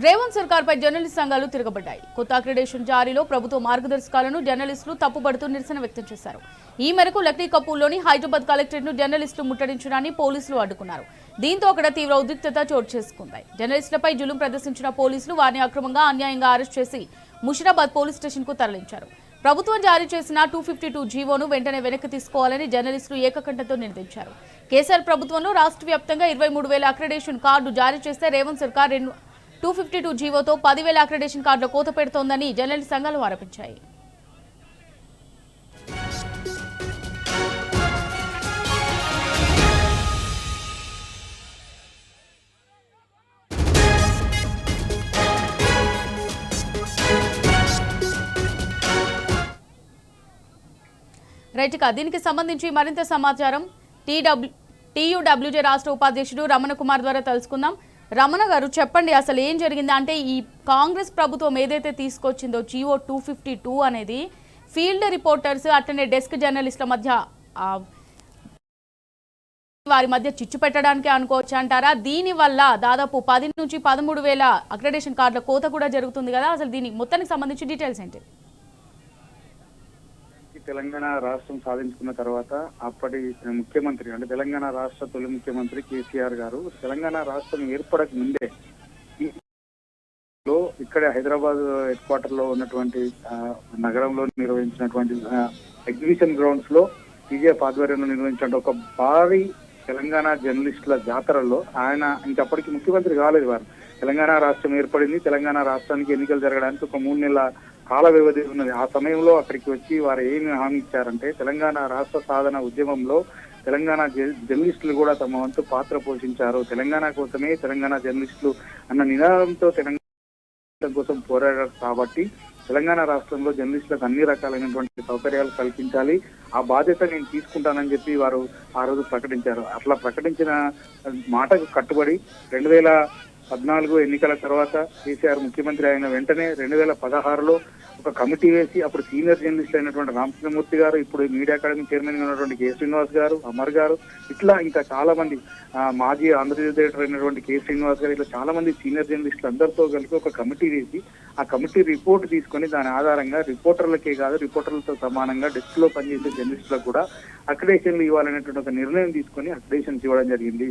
Revanth సర్కార్పై journalist సంఘాలు తిరగబడ్డాయి. కొత్త accreditation జారీలో ప్రభుత్వ మార్గదర్శకాలను జర్నలిస్టులు తప్పుపడుతూ నిరసన వ్యక్తం చేశారు. ఈ మేరకు లక్డీ కపూర్లోని హైదరాబాద్ కలెక్టరేట్ను జర్నలిస్టులు ముట్టడించడాన్ని పోలీసులు అడ్డుకున్నారు. దీంతో అక్కడ తీవ్ర ఉద్రిక్తత చోటు చేసుకుంది. జర్నలిస్టులపై జులుం ప్రదర్శించిన పోలీసులు వారిని అక్రమంగా అన్యాయంగా అరెస్ట్ చేసి ముషిరాబాద్ పోలీస్ స్టేషన్కు తరలించారు. ప్రభుత్వం జారీ చేసిన 252 జీవోను వెంటనే వెనక్కి తీసుకోవాలని జర్నలిస్టులు ఏకకంఠంతో నిర్ణయించారు. కేసీఆర్ ప్రభుత్వంలో రాష్ట్ర వ్యాప్తంగా 23,000 అక్రిడేషన్ కార్డు జారీ చేస్తే రేవంత్ సర్కార్ 252 జీవోతో 10,000 అక్రిడేషన్ కార్డుల కోత పెడుతోందని జర్నలిస్ట్ సంఘాలు ఆరోపించాయి. దీనికి సంబంధించి మరింత సమాచారం టీయూడబ్ల్యూజే రాష్ట్ర ఉపాధ్యక్షుడు రమణ కుమార్ ద్వారా తెలుసుకుందాం. రమణ గారు చెప్పండి, అసలు ఏం జరిగింది? అంటే ఈ కాంగ్రెస్ ప్రభుత్వం ఏదైతే తీసుకొచ్చిందో జీవో 252 అనేది ఫీల్డ్ రిపోర్టర్స్ అట్లనే డెస్క్ జర్నలిస్టుల మధ్య వారి మధ్య చిచ్చు పెట్టడానికి అనుకోవచ్చు అంటారా? దీనివల్ల దాదాపు 10 నుంచి 13,000 అక్రిడేషన్ కార్డుల కోత కూడా జరుగుతుంది కదా. అసలు దీనికి మొత్తానికి సంబంధించి డీటెయిల్స్ ఏంటి? తెలంగాణ రాష్ట్రం సాధించుకున్న తర్వాత అప్పటి ముఖ్యమంత్రి అంటే తెలంగాణ రాష్ట్ర తొలి ముఖ్యమంత్రి కేసీఆర్ గారు తెలంగాణ రాష్ట్రం ఏర్పడక ముందే ఇక్కడ హైదరాబాద్ హెడ్ క్వార్టర్ లో ఉన్నటువంటి నగరంలో నిర్వహించినటువంటి ఎగ్జిబిషన్ గ్రౌండ్స్ లో టీజీఎఫ్ ఆధ్వర్యంలో నిర్వహించిన ఒక భారీ తెలంగాణ జర్నలిస్టుల జాతరలో ఆయన ఇంకప్పటికి ముఖ్యమంత్రి కాలేదు. వారు తెలంగాణ రాష్ట్రం ఏర్పడింది. తెలంగాణ రాష్ట్రానికి ఎన్నికలు జరగడానికి ఒక 3 నెలల కాల వ్యవధి ఉన్నది. ఆ సమయంలో అక్కడికి వచ్చి వారు ఏమి హామీ ఇచ్చారంటే తెలంగాణ రాష్ట్ర సాధన ఉద్యమంలో తెలంగాణ జర్నలిస్టులు కూడా తమ వంతు పాత్ర పోషించారు. తెలంగాణ కోసమే తెలంగాణ జర్నలిస్టులు అన్న నినాదంతో తెలంగాణ కోసం పోరాడారు. కాబట్టి తెలంగాణ రాష్ట్రంలో జర్నలిస్టులకు అన్ని రకాలైనటువంటి సౌకర్యాలు కల్పించాలి, ఆ బాధ్యత నేను తీసుకుంటానని చెప్పి వారు ఆ రోజు ప్రకటించారు. అట్లా ప్రకటించిన మాటకు కట్టుబడి 2014 ఎన్నికల తర్వాత కేసీఆర్ ముఖ్యమంత్రి అయిన వెంటనే 2016లో ఒక కమిటీ వేసి అప్పుడు సీనియర్ జర్నలిస్ట్ అయినటువంటి రామకృష్ణమూర్తి గారు, ఇప్పుడు మీడియా అకాడమీ చైర్మన్ గా ఉన్నటువంటి కె శ్రీనివాస్ గారు, అమర్ గారు, ఇట్లా ఇంకా చాలా మంది మాజీ ఆంధ్రజ్యోతి ఎడిటర్ అయినటువంటి కె శ్రీనివాస్ గారు, ఇట్లా చాలా మంది సీనియర్ జర్నలిస్టులు అందరితో కలిపి ఒక కమిటీ వేసి ఆ కమిటీ రిపోర్ట్ తీసుకొని దాని ఆధారంగా రిపోర్టర్లకే కాదు రిపోర్టర్లతో సమానంగా డెస్క్ లో పనిచేసే జర్నలిస్టులకు కూడా అక్రిడేషన్లు ఇవ్వాలనేటువంటి ఒక నిర్ణయం తీసుకొని అక్రిడేషన్స్ ఇవ్వడం జరిగింది.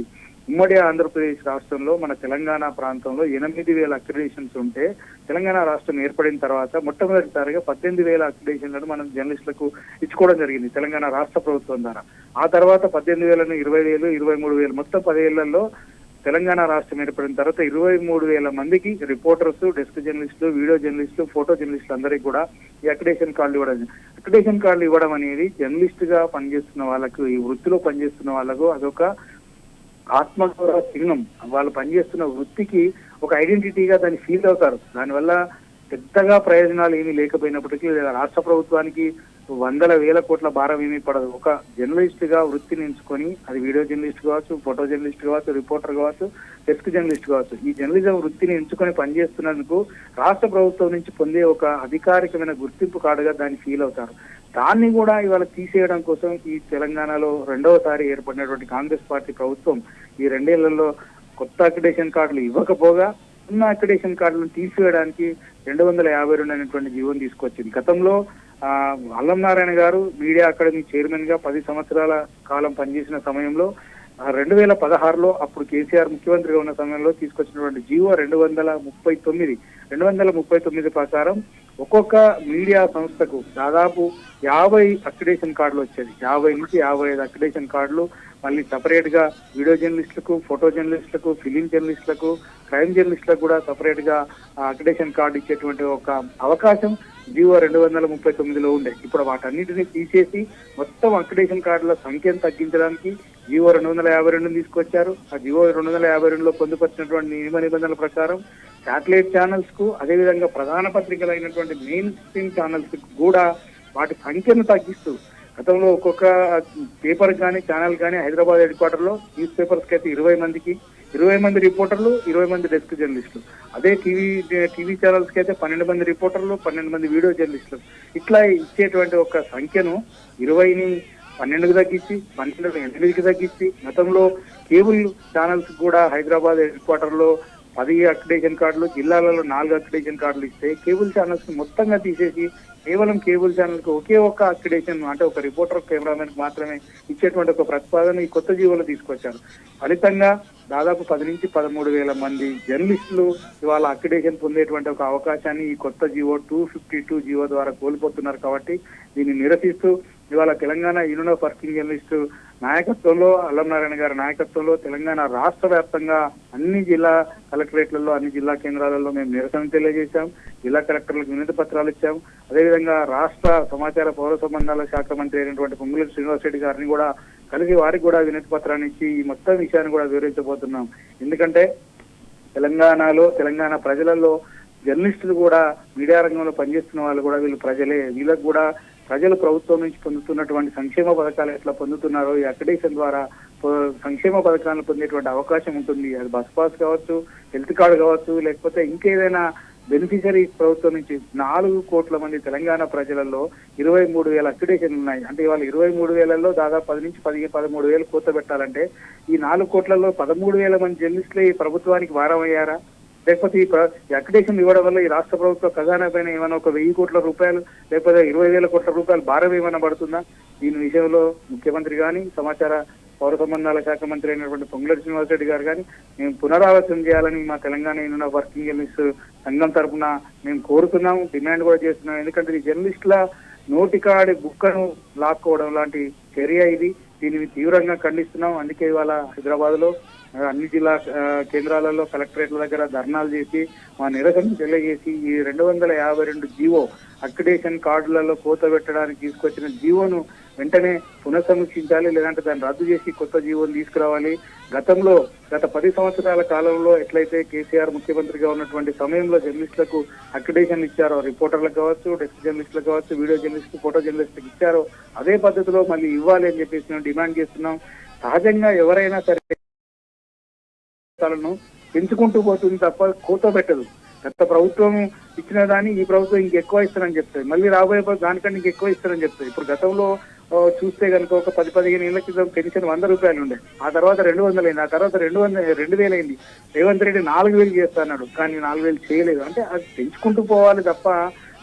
ఉమ్మడి ఆంధ్రప్రదేశ్ రాష్ట్రంలో మన తెలంగాణ ప్రాంతంలో 8,000 అక్రిడేషన్స్ ఉంటే తెలంగాణ రాష్ట్రం ఏర్పడిన తర్వాత మొట్టమొదటిసారిగా 18,000 అక్రిడేషన్లను మనం జర్నలిస్టులకు ఇచ్చుకోవడం జరిగింది తెలంగాణ రాష్ట్ర ప్రభుత్వం ద్వారా. ఆ తర్వాత 18,000ను 20,000, 23,000 మొత్తం 10 ఏళ్లలో తెలంగాణ రాష్ట్రం ఏర్పడిన తర్వాత 23,000 మందికి రిపోర్టర్స్, డెస్క్ జర్నలిస్టులు, వీడియో జర్నలిస్టులు, ఫోటో జర్నలిస్టులు అందరికీ కూడా ఈ అక్రిడేషన్ కార్డులు ఇవ్వడం. అక్రిడేషన్ కార్డులు ఇవ్వడం అనేది జర్నలిస్ట్ గా పనిచేస్తున్న వాళ్ళకు, ఈ వృత్తిలో పనిచేస్తున్న వాళ్ళకు అదొక ఆత్మగౌరవ చిహ్నం. వాళ్ళు పనిచేస్తున్న వృత్తికి ఒక ఐడెంటిటీగా దాన్ని ఫీల్ అవుతారు. దానివల్ల పెద్దగా ప్రయోజనాలు ఏమీ లేకపోయినప్పటికీ రాష్ట్ర ప్రభుత్వానికి 100,000 కోట్ల భారం ఏమీ పడదు. ఒక జర్నలిస్ట్ గా వృత్తిని ఎంచుకొని, అది వీడియో జర్నలిస్ట్ కావచ్చు, ఫోటో జర్నలిస్ట్ కావచ్చు, రిపోర్టర్ కావచ్చు, డెస్క్ జర్నలిస్ట్ కావచ్చు, ఈ జర్నలిజం వృత్తిని ఎంచుకొని పనిచేస్తున్నందుకు రాష్ట్ర ప్రభుత్వం నుంచి పొందే ఒక అధికారికమైన గుర్తింపు కార్డుగా దాన్ని ఫీల్ అవుతారు. దాన్ని కూడా ఇవాళ తీసేయడం కోసం ఈ తెలంగాణలో రెండవసారి ఏర్పడినటువంటి కాంగ్రెస్ పార్టీ ప్రభుత్వం ఈ 2 ఏళ్లలో కొత్త అక్రిడేషన్ కార్డులు ఇవ్వకపోగా ఉన్న అక్రిడేషన్ కార్డులను తీసివేయడానికి 252 అనేటువంటి జీవోని తీసుకొచ్చింది. గతంలో అల్లం నారాయణ గారు మీడియా అకాడమీ చైర్మన్ గా 10 సంవత్సరాల కాలం పనిచేసిన సమయంలో 2016లో అప్పుడు కేసీఆర్ ముఖ్యమంత్రిగా ఉన్న సమయంలో తీసుకొచ్చినటువంటి జీవో 239 ప్రకారం ఒక్కొక్క మీడియా సంస్థకు దాదాపు 50 అక్రిడేషన్ కార్డులు వచ్చేది. 50 నుంచి 55 అక్రిడేషన్ కార్డులు మళ్ళీ సపరేట్ గా వీడియో జర్నలిస్టులకు, ఫోటో జర్నలిస్టులకు, ఫిలిం జర్నలిస్టులకు, క్రైమ్ జర్నలిస్టులకు కూడా సపరేట్ గా అక్రిడేషన్ కార్డు ఇచ్చేటువంటి ఒక అవకాశం జీవో 239లో ఉండే. ఇప్పుడు వాటన్నిటిని తీసేసి మొత్తం అక్రిడేషన్ కార్డుల సంఖ్యను తగ్గించడానికి జీవో 252 తీసుకొచ్చారు. ఆ జీవో 252లో పొందుపరిచినటువంటి నియమ నిబంధనల ప్రకారం శాటిలైట్ ఛానల్స్ కు, అదేవిధంగా ప్రధాన పత్రికలు అయినటువంటి మెయిన్ స్ట్రీమ్ ఛానల్స్ కు కూడా వాటి సంఖ్యను తగ్గిస్తూ, గతంలో ఒక్కొక్క పేపర్ కానీ ఛానల్ కానీ హైదరాబాద్ హెడ్ క్వార్టర్ లో న్యూస్ పేపర్స్ కి అయితే 20 మందికి 20 మంది రిపోర్టర్లు, 20 మంది డెస్క్ జర్నలిస్టులు, అదే టీవీ ఛానల్స్ కి అయితే 12 మంది రిపోర్టర్లు, 12 మంది వీడియో జర్నలిస్టులు, ఇట్లా ఇచ్చేటువంటి ఒక సంఖ్యను 20ని 12కి తగ్గించి 12ని 8కి తగ్గించి గతంలో కేబుల్ ఛానల్స్ కూడా హైదరాబాద్ హెడ్ క్వార్టర్ లో 10 అక్రిడేషన్ కార్డులు, జిల్లాలలో 4 అక్రిడేషన్ కార్డులు ఇస్తే కేబుల్ ఛానల్స్ మొత్తంగా తీసేసి కేవలం కేబుల్ ఛానల్ కి ఒకే ఒక్క అక్రిడేషన్ అంటే ఒక రిపోర్టర్ కెమెరామెన్ మాత్రమే ఇచ్చేటువంటి ఒక ప్రతిపాదన ఈ కొత్త జీవోలో తీసుకొచ్చారు. ఫలితంగా దాదాపు 10 నుంచి 13,000 మంది జర్నలిస్టులు ఇవాళ అక్రిడేషన్ పొందేటువంటి ఒక అవకాశాన్ని ఈ కొత్త జీవో 252 జీవో ద్వారా కోల్పోతున్నారు. కాబట్టి దీన్ని నిరసిస్తూ ఇవాళ Telangana union of working journalist నాయకత్వంలో అల్లం నారాయణ గారి నాయకత్వంలో తెలంగాణ రాష్ట్ర వ్యాప్తంగా అన్ని జిల్లా కలెక్టరేట్లలో అన్ని జిల్లా కేంద్రాలలో మేము నిరసన తెలియజేశాం. జిల్లా కలెక్టర్లకు వినతి పత్రాలు ఇచ్చాం. అదేవిధంగా రాష్ట్ర సమాచార పౌర సంబంధాల శాఖ మంత్రి అయినటువంటి పొంగులేటి శ్రీనివాసరెడ్డి గారిని కూడా కలిసి వారికి కూడా వినతి పత్రాన్ని ఇచ్చి ఈ మొత్తం విషయాన్ని కూడా వివరించబోతున్నాం. ఎందుకంటే తెలంగాణ ప్రజలలో జర్నలిస్టులు కూడా మీడియా రంగంలో పనిచేస్తున్న వాళ్ళు కూడా వీళ్ళు ప్రజలే. వీళ్ళకు కూడా ప్రజలు ప్రభుత్వం నుంచి పొందుతున్నటువంటి సంక్షేమ పథకాలు ఎట్లా పొందుతున్నారో ఈ అక్రిడేషన్ ద్వారా సంక్షేమ పథకాలను పొందేటువంటి అవకాశం ఉంటుంది. అది బస్ పాస్ కావచ్చు, హెల్త్ కార్డు కావచ్చు, లేకపోతే ఇంకేదైనా బెనిఫిషరీ ప్రభుత్వం నుంచి 4 కోట్ల మంది తెలంగాణ ప్రజలలో 23,000 అక్రిడేషన్లు ఉన్నాయి. అంటే ఇవాళ 23,000లో దాదాపు 10 నుంచి 13,000 కోత పెట్టాలంటే ఈ 4 కోట్లలో 13,000 మంది జర్నలిస్టులు ఈ ప్రభుత్వానికి భారం అయ్యారా? లేకపోతే ఈ అక్రిడేషన్ ఇవ్వడం వల్ల ఈ రాష్ట్ర ప్రభుత్వ ఖజానా పైన ఏమైనా ఒక 1,000 కోట్ల రూపాయలు లేకపోతే 20,000 కోట్ల రూపాయలు భారం ఏమైనా పడుతుందా? దీని విషయంలో ముఖ్యమంత్రి కానీ సమాచార పౌర సంబంధాల శాఖ మంత్రి అయినటువంటి పొంగులేటి శ్రీనివాసరెడ్డి గారు కానీ మేము పునరాలోచన చేయాలని మా Telangana union of working journalist సంఘం తరఫున మేము కోరుతున్నాము, డిమాండ్ కూడా చేస్తున్నాం. ఎందుకంటే ఈ జర్నలిస్టుల నోటికాడి బుక్కను లాక్కోవడం లాంటి చర్య ఇది. దీనిని తీవ్రంగా ఖండిస్తున్నాం. అందుకే ఇవాళ హైదరాబాద్ లో అన్ని జిల్లా కేంద్రాలలో కలెక్టరేట్ల దగ్గర ధర్నాలు చేసి మా నిరసన తెలియజేసి ఈ 252 జీవో అక్రిడేషన్ కార్డులలో కోత పెట్టడానికి తీసుకొచ్చిన జీవోను వెంటనే పునఃసమీక్షించాలి, లేదంటే దాన్ని రద్దు చేసి కొత్త జీవోను తీసుకురావాలి. గత 10 సంవత్సరాల కాలంలో ఎట్లయితే కేసీఆర్ ముఖ్యమంత్రిగా ఉన్నటువంటి సమయంలో జర్నలిస్టులకు అక్రిడేషన్ ఇచ్చారో, రిపోర్టర్లకు కావచ్చు, డెస్క్ జర్నలిస్టులకు కావచ్చు, వీడియో జర్నలిస్ట్, ఫోటో జర్నలిస్టులకు ఇచ్చారో అదే పద్ధతిలో మళ్ళీ ఇవ్వాలి అని చెప్పేసి మేము డిమాండ్ చేస్తున్నాం. సహజంగా ఎవరైనా సరే పెంచుకుంటూ పోతుంది తప్ప కోత పెట్టదు. గత ప్రభుత్వం ఇచ్చిన దాన్ని ఈ ప్రభుత్వం ఇంకెక్కువ ఇస్తారని చెప్తాయి, మళ్ళీ రాబోయే దానికంటే ఇంకెక్కువ ఇస్తారని చెప్తాయి. ఇప్పుడు గతంలో చూస్తే కనుక ఒక 10-15 ఏళ్ల క్రితం పెన్షన్ 100 రూపాయలు ఉండే, ఆ తర్వాత 200 అయింది, ఆ తర్వాత 2,000 అయింది. రేవంత్ రెడ్డి 4,000 చేస్తాడు, కానీ 4,000 చేయలేదు. అంటే అది పెంచుకుంటూ పోవాలి తప్ప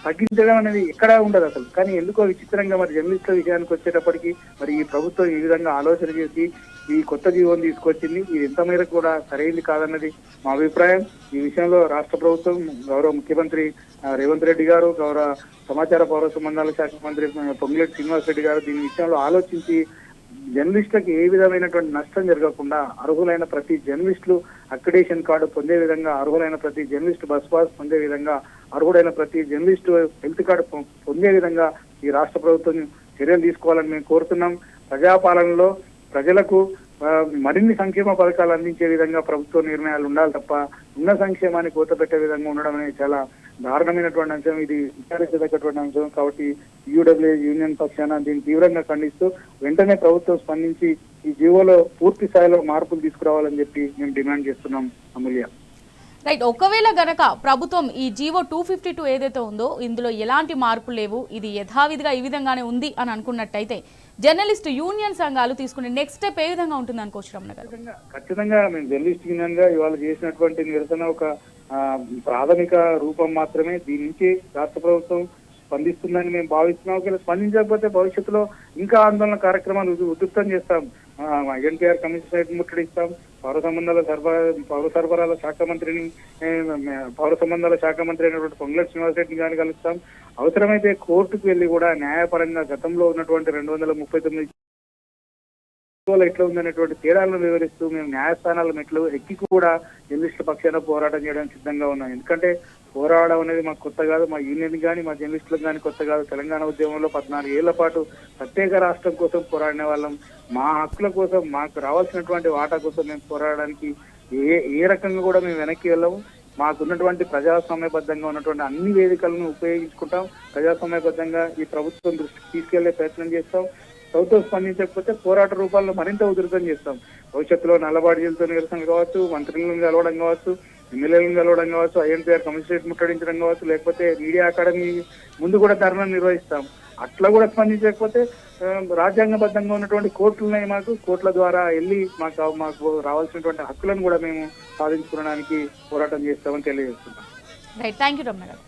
తగ్గించడం అనేది ఎక్కడా ఉండదు అసలు. కానీ ఎందుకో విచిత్రంగా మరి జర్నలిస్టుల విషయానికి వచ్చేటప్పటికి మరి ఈ ప్రభుత్వం ఈ విధంగా ఆలోచన చేసి ఈ కొత్త జీవోని తీసుకొచ్చింది. ఇది ఎంత మేరకు కూడా సరైనది కాదన్నది మా అభిప్రాయం. ఈ విషయంలో రాష్ట్ర ప్రభుత్వం, గౌరవ ముఖ్యమంత్రి రేవంత్ రెడ్డి గారు, గౌరవ సమాచార పౌర సంబంధాల శాఖ మంత్రి పొంగులేటి శ్రీనివాసరెడ్డి గారు దీని విషయంలో ఆలోచించి జర్నలిస్టులకు ఏ విధమైనటువంటి నష్టం జరగకుండా అర్హులైన ప్రతి జర్నలిస్టులు అక్రిడేషన్ కార్డు పొందే విధంగా, అర్హులైన ప్రతి జర్నలిస్టు బస్ పాస్ పొందే విధంగా, అర్హుడైన ప్రతి జర్నలిస్టు హెల్త్ కార్డు పొందే విధంగా ఈ రాష్ట్ర ప్రభుత్వం చర్యలు తీసుకోవాలని మేము కోరుతున్నాం. ప్రజాపాలనలో ప్రజలకు మరిన్ని సంక్షేమ పథకాలు అందించే విధంగా ప్రభుత్వ నిర్ణయాలు ఉండాలి తప్ప ఉన్న సంక్షేమాన్ని కోత పెట్టే విధంగా ఉండడం అనేది చాలా దారుణమైనటువంటి అంశం. ఇది విచారించదగ్గటువంటి అంశం. కాబట్టి యూడబ్ల్యూ యూనియన్ పక్షాన దీన్ని తీవ్రంగా ఖండిస్తూ వెంటనే ప్రభుత్వం స్పందించి ఈ జీవోలో పూర్తి స్థాయిలో మార్పులు తీసుకురావాలని చెప్పి మేము డిమాండ్ చేస్తున్నాం. అమూల్య, రైట్. ఒకవేళ గనక ప్రభుత్వం ఈ జీవో 252 ఏదైతే ఉందో ఇందులో ఎలాంటి మార్పులు లేవు, ఇది యథావిధిగా ఈ విధంగానే ఉంది అని అనుకున్నట్టయితే జర్నలిస్ట్ యూనియన్ సంఘాలు తీసుకునే నెక్స్ట్ స్టెప్ ఏ విధంగా ఉంటుంది అనుకోవచ్చు రమణ గారు? ఖచ్చితంగా మేము జర్నలిస్ట్ యూనియన్ గా ఇవాళ చేసినటువంటి నిరసన ఒక ప్రాథమిక రూపం మాత్రమే. దీని నుంచి రాష్ట్ర ప్రభుత్వం స్పందిస్తుందని మేము భావిస్తున్నాం. ఒకవేళ స్పందించకపోతే భవిష్యత్తులో ఇంకా ఆందోళన కార్యక్రమాలు ఉధృతం చేస్తాం. ఎన్టీఆర్ కమిషనరేట్ ముట్టడిస్తాం. పౌర సరఫరాల శాఖ మంత్రిని, పౌర సంబంధాల శాఖ మంత్రి అయినటువంటి పొంగులేటి శ్రీనివాసరెడ్డిని కానీ కలుస్తాం. అవసరమైతే కోర్టుకు వెళ్లి కూడా న్యాయపరంగా గతంలో ఉన్నటువంటి 239 ఎట్లా ఉందనేటువంటి తేడాలను వివరిస్తూ మేము న్యాయస్థానాల మెట్లు ఎక్కి కూడా జర్నలిస్టుల పక్షాన పోరాటం చేయడానికి సిద్ధంగా ఉన్నాం. ఎందుకంటే పోరాడడం అనేది మాకు కొత్త కాదు, మా యూనియన్ కానీ మా జర్నలిస్టులకు కానీ కొత్త కాదు. తెలంగాణ ఉద్యమంలో 14 ఏళ్ల పాటు ప్రత్యేక రాష్ట్రం కోసం పోరాడిన వాళ్ళం. మా హక్కుల కోసం, మాకు రావాల్సినటువంటి వాటా కోసం మేము పోరాడడానికి ఏ రకంగా కూడా మేము వెనక్కి వెళ్ళము. మాకున్నటువంటి ప్రజాస్వామ్యబద్ధంగా ఉన్నటువంటి అన్ని వేదికలను ఉపయోగించుకుంటాం. ప్రజాస్వామ్యబద్ధంగా ఈ ప్రభుత్వం దృష్టికి తీసుకెళ్లే ప్రయత్నం చేస్తాం. ప్రభుత్వం స్పందించకపోతే పోరాట రూపాల్లో మరింత ఉధృతం చేస్తాం. భవిష్యత్తులో నల్లబాడీలతో నిరసన కావచ్చు, మంత్రులను కలవడం కావచ్చు, ఎమ్మెల్యేలను కలవడం కావచ్చు, ఐఎన్టీఆర్ కమిషనరేట్ ముట్టడించడం కావచ్చు, లేకపోతే మీడియా అకాడమీ ముందు కూడా ధర్నా నిర్వహిస్తాం. అట్లా కూడా స్పందించకపోతే రాజ్యాంగబద్ధంగా ఉన్నటువంటి కోర్టులు ఉన్నాయి మాకు, కోర్టుల ద్వారా వెళ్ళి మాకు రావాల్సినటువంటి హక్కులను కూడా మేము సాధించుకోవడానికి పోరాటం చేస్తామని తెలియజేస్తున్నాం. రైట్, థ్యాంక్ యూ రమణ గారు.